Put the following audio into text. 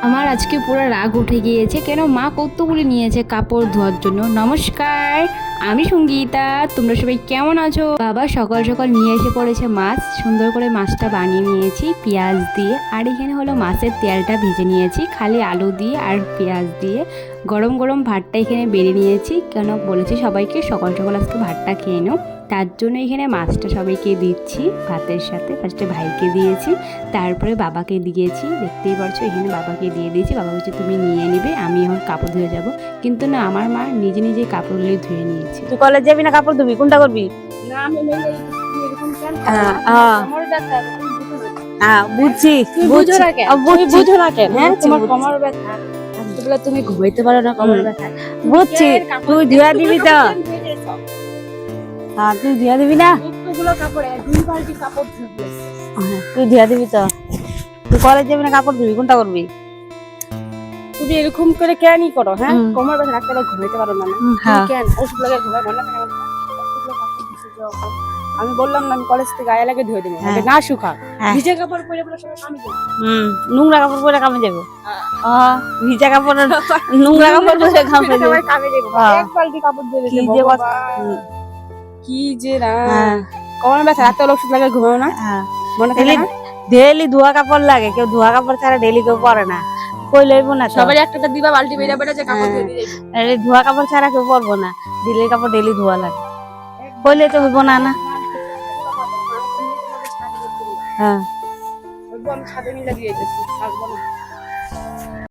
আমার আজকে পুরো রাগ উঠে গিয়েছে, কেন মা কতগুলি নিয়েছে কাপড় ধোয়ার জন্য। নমস্কার, আমি সঙ্গীতা, তোমরা সবাই কেমন আছো? বাবা সকাল সকাল নিয়ে এসে পড়েছে মাছ। সুন্দর করে মাছটা বানিয়ে নিয়েছি পেঁয়াজ দিয়ে, আর এখানে হলো মাছের তেলটা ভেজে নিয়েছি খালি আলু দিয়ে আর পেঁয়াজ দিয়ে। গরম গরম ভাতটা এখানে বেড়ে নিয়েছি, কেন বলেছি সবাইকে সকাল সকাল আজকে ভাতটা খেয়ে নাও, তার জন্য এখানে মাছটা সবাইকে দিচ্ছি ভাতের সাথে। ফার্স্টে ভাইকে দিয়েছি, তারপরে বাবাকে দিয়েছি। দেখতেই পারছো এখানে বাবাকে দিয়ে দিয়েছি। বাবা বলছে তুমি নিয়ে নিবে, আমি এখন কাপড় ধুয়ে যাব। কিন্তু না, আমার মা নিজে নিজে কাপড়গুলি ধুয়ে নিয়েছে। তুই কলেজ যাবি না কাপড় ধুবি, কোনটা করবি? বুঝছি, বুঝো না কেন? হ্যাঁ তোমার কোমর ব্যথা, তুমি ঘুমাইতে পারো না কোমর ব্যথা। বুঝছি, তুই ধুয়া দিবি তো? হ্যাঁ, তুই ধুয়া দিবি না? তুই ধুয়া দিবি তো? তুই কলেজ যাবি না কাপড় ধুবি, কোনটা করবি? তুমি এরকম করে কেনই করো? হ্যাঁ, কোমর ব্যথা রাখতে ঘুমাইতে পারো না? হ্যাঁ। কেন ওষুধ লাগে ঘুমাই বল না কেন? আমি বললাম না আমি কলেজ থেকে গায়ে লাগে ধুয়ে দেবো, না শুকা ভিজে কাপড় পরে পরে সবাই কামে যাবে। নোংরা কাপড় পরে কামে যাবো? ভিজা কাপড় নোংরা কাপড় পরে কামে যাবো, সবাই কামে যাবে। এক বালতি কাপড় দিয়ে কি দেবো যে বাবা। কি যে না, কোমর ব্যথা রাখতে ওষুধ লাগে ঘুমাও না, মনে থাকে না? ডেইলি ধোয়া কাপড় লাগে, কেউ ধোয়া কাপড় ছাড়া ডেইলি কেউ পরে না। কই লইব না, সবাই একটা দিবা বালতি বেরা বেরা যে কাপড় ধুয়ে দিয়ে যাবে। ধোয়া কাপড় ছাড়া কেউ পরবো না, দিলের কাপড় ডেইলি ধোয়া লাগে, কইলে তো হইব না। না হ্যাঁ, আমি ছাদে নিয়ে দিয়ে যাচ্ছি, থাকবো না।